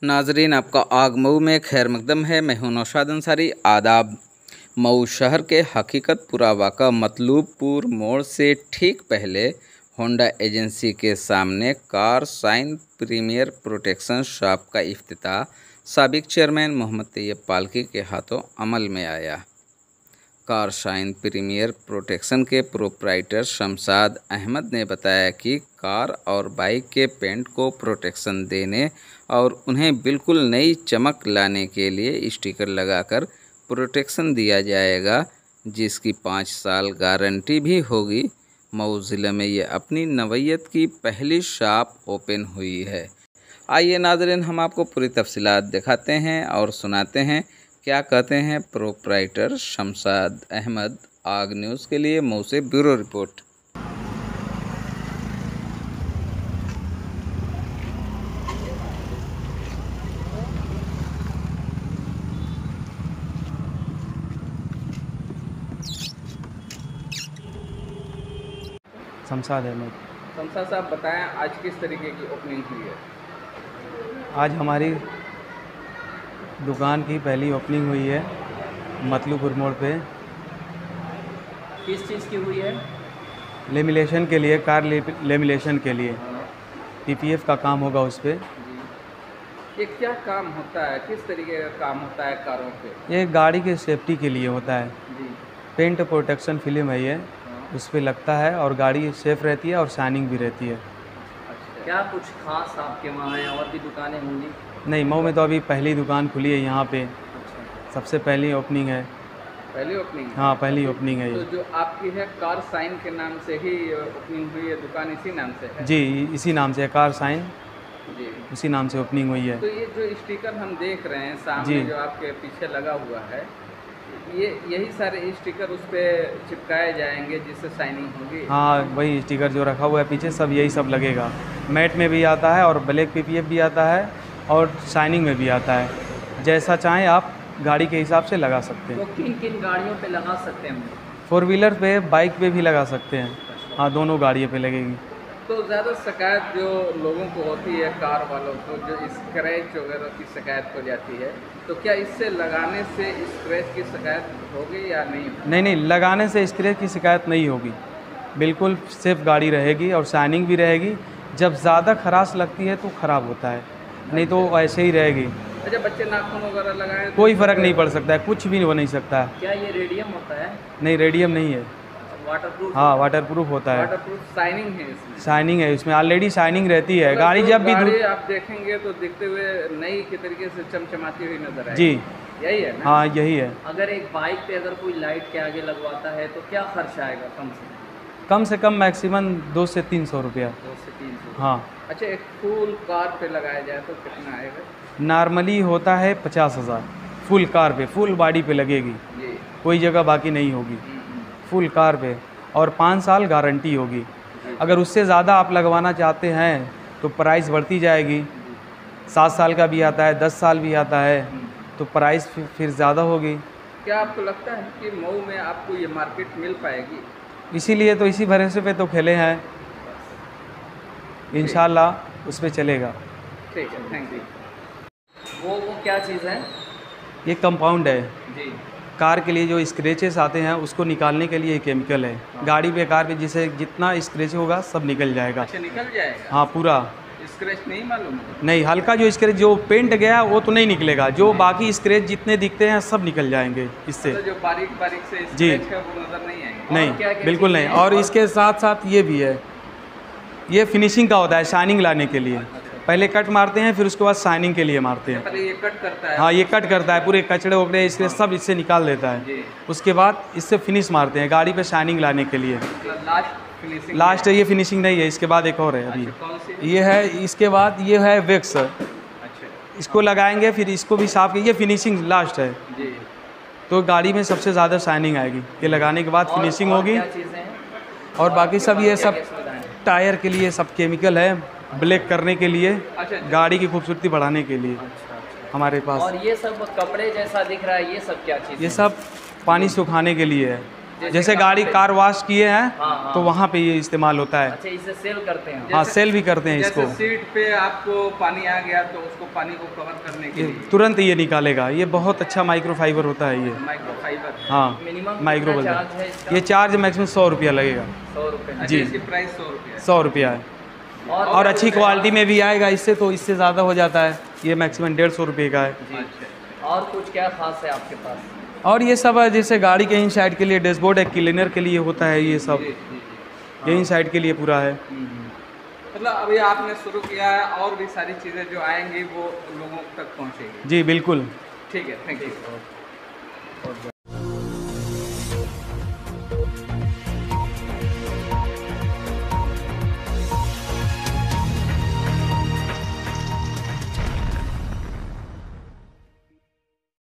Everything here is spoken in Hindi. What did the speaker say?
नाजरीन, आपका आग मऊ में खैर मकदम है। मैं हूं नौशाद अंसारी। आदाब। मऊ शहर के हकीकतपुरा वाक़ा मतलूबपुर मोड़ से ठीक पहले होंडा एजेंसी के सामने car shine premier protection shop का इफ्तिताह साबिक चेयरमैन मोहम्मद तैयब पालकी के हाथों अमल में आया। कार शाइन प्रीमियर प्रोटेक्शन के प्रोप्राइटर शमशाद अहमद ने बताया कि कार और बाइक के पेंट को प्रोटेक्शन देने और उन्हें बिल्कुल नई चमक लाने के लिए स्टिकर लगाकर प्रोटेक्शन दिया जाएगा, जिसकी 5 साल गारंटी भी होगी। मऊ ज़िले में ये अपनी नवैयत की पहली शॉप ओपन हुई है। आइए नाज़रीन, हम आपको पूरी तफसीलात दिखाते हैं और सुनाते हैं क्या कहते हैं प्रोप्राइटर शमशाद अहमद। आग न्यूज़ के लिए मऊ से ब्यूरो रिपोर्ट। शमशाद अहमद। शमशाद साहब, बताएं आज किस तरीके की ओपनिंग हुई है? आज हमारी दुकान की पहली ओपनिंग हुई है मतलूबपुर मोड़ पे। किस चीज़ की हुई है? लेमिनेशन के लिए, कार लेमिनेशन के लिए पीपीएफ का काम होगा उस पर। ये क्या काम होता है, किस तरीके का काम होता है कारों पे? ये गाड़ी के सेफ्टी के लिए होता है। जी। पेंट प्रोटेक्शन फिल्म है ये, उस पर लगता है और गाड़ी सेफ रहती है और शाइनिंग भी रहती है। अच्छा, क्या कुछ खास आपके वहाँ है? और भी दुकानें होंगी? नहीं, मऊ में तो अभी पहली दुकान खुली है यहाँ पे। अच्छा, सबसे पहली ओपनिंग है। पहली ओपनिंग? हाँ, पहली ओपनिंग है तो ये। जो आपकी है कार साइन के नाम से ही ओपनिंग हुई है, दुकान इसी नाम से है? जी, इसी नाम से कार साइन, जी, उसी नाम से ओपनिंग हुई है। तो ये जो स्टिकर हम देख रहे हैं सामने जी। जो आपके पीछे लगा हुआ है, ये यही सारे स्टिकर उस पर चिपकाए जाएंगे जिससे शाइनिंग होगी? हाँ, वही स्टिकर जो रखा हुआ है पीछे सब यही सब लगेगा। मैट में भी आता है और ब्लैक पीपीएफ भी आता है और शाइनिंग में भी आता है। जैसा चाहें आप गाड़ी के हिसाब से लगा सकते हैं। तो किन किन गाड़ियों पे लगा सकते हैं? 4 व्हीलर पे, बाइक पे भी लगा सकते हैं। हाँ, दोनों गाड़ियों पे लगेगी। तो ज़्यादा शिकायत जो लोगों को होती है, कार वालों को जो स्क्रैच वगैरह की शिकायत हो जाती है, तो क्या इससे लगाने से स्क्रैच की शिकायत होगी या नहीं? नहीं, लगाने से स्क्रैच की शिकायत नहीं होगी। बिल्कुल सेफ गाड़ी रहेगी और शाइनिंग भी रहेगी। जब ज़्यादा खराश लगती है तो ख़राब होता है, नहीं तो ऐसे ही रहेगी। अच्छा, बच्चे नाखून वगैरह लगाएं तो कोई फ़र्क नहीं पड़ सकता है, कुछ भी हो नहीं सकता है। क्या ये रेडियम होता है? नहीं, रेडियम नहीं है। वाटरप्रूफ? हाँ, वाटरप्रूफ होता है। वाटरप्रूफ शाइनिंग है इसमें? शाइनिंग है, इसमें ऑलरेडी शाइनिंग रहती है। गाड़ी तो जब भी गाड़ी आप देखेंगे तो दिखते हुए नई के तरीके से चमचमाती हुई नजर आएगी। जी, यही है ना? हाँ, यही है। अगर एक बाइक पे अगर कोई लाइट के आगे लगवाता है तो क्या खर्च आएगा कम से कम मैक्सिमम 200 से 300 रुपया। 200 से 300? हाँ। अच्छा, एक फुल कार पे लगाया जाए तो कितना आएगा? नॉर्मली होता है 50,000 फुल कार पे, फुल बॉडी पे लगेगी, जी। कोई जगह बाकी नहीं होगी, फुल कार पे। और 5 साल गारंटी होगी। अगर उससे ज़्यादा आप लगवाना चाहते हैं तो प्राइस बढ़ती जाएगी। 7 साल का भी आता है, 10 साल भी आता है, तो प्राइस फिर ज़्यादा होगी। क्या आपको लगता है कि मऊ में आपको ये मार्केट मिल पाएगी? इसीलिए तो इसी भरोसे पे तो खेले हैं, इंशाल्लाह उस पे चलेगा। ठीक है, थैंक यू। वो क्या चीज़ है? ये कंपाउंड है। जी। कार के लिए जो स्क्रैचेस आते हैं उसको निकालने के लिए केमिकल है। गाड़ी पे, कार पे जिसे जितना स्क्रैच होगा सब निकल जाएगा। अच्छा, निकल जाएगा? हाँ, पूरा। स्क्रैच नहीं मालूम है? नहीं, हल्का जो स्क्रैच जो पेंट गया वो तो नहीं निकलेगा, जो बाकी स्क्रैच जितने दिखते हैं सब निकल जाएंगे इससे। मतलब जो बारीक बारीक से जी। स्क्रैच है वो नजर नहीं आएंगे? नहीं, क्या-क्या बिल्कुल नहीं। और इसके साथ साथ ये भी है, ये फिनिशिंग का होता है, शाइनिंग लाने के लिए। पहले कट मारते हैं, फिर उसके बाद शाइनिंग के लिए मारते हैं। पहले ये कट करता है? हाँ, ये कट करता है, पूरे कचड़े वकड़े इसके सब इससे निकाल देता है। जी। उसके बाद इससे फिनिश मारते हैं गाड़ी पे शाइनिंग लाने के लिए। Last finishing? लास्ट ये फिनिशिंग नहीं है, इसके बाद एक और है अभी। अच्छा, कौन सी? ये है, इसके बाद ये है वैक्स। अच्छा इसको लगाएंगे, फिर इसको भी साफ, ये फिनिशिंग लास्ट है। जी। तो गाड़ी में सबसे ज़्यादा शाइनिंग आएगी, ये लगाने के बाद फिनिशिंग होगी। क्या चीज़ें हैं? और बाकी सब ये सब क्या-क्या सुविधाएं हैं? टायर के लिए सब केमिकल है, ब्लैक करने के लिए, अच्छा। गाड़ी की खूबसूरती बढ़ाने के लिए हमारे पास। और ये सब कपड़े जैसा दिख रहा है, ये सब क्या चीज़ ये है? सब पानी सुखाने के लिए है। जैसे गाड़ी कार वॉश किए हैं हाँ। तो वहाँ पे ये इस्तेमाल होता है। अच्छा, इसे सेल करते हैं। हाँ, सेल भी करते हैं इसको। जैसे सीट पे आपको पानी आ गया तो उसको पानी को कवर करने के ये लिए तुरंत ये निकालेगा। ये बहुत अच्छा माइक्रोफाइबर होता है ये। माइक्रोफाइबर है। हाँ, मिनिमम माइक्रो कितना बोलते चार्ज है हैं। इसका? ये चार्ज मैक्सिमम 100 रुपया लगेगा। 100 रुपये। अच्छा, जी। इसकी प्राइस 100 रुपये है। 100 रुपया है। और अच्छी क्वालिटी में भी आएगा इससे, तो इससे ज़्यादा हो जाता है। ये मैक्सिमम 150 रुपये का है। अच्छा। और कुछ क्या खास है आपके पास? और ये सब है जैसे गाड़ी के इन साइड के लिए डैशबोर्ड है, क्लीनर के लिए होता है ये सब। ये इन साइड के लिए पूरा है। मतलब अभी आपने शुरू किया है, और भी सारी चीज़ें जो आएंगी वो लोगों तक पहुँचेगी। जी बिल्कुल। ठीक है, थैंक यू।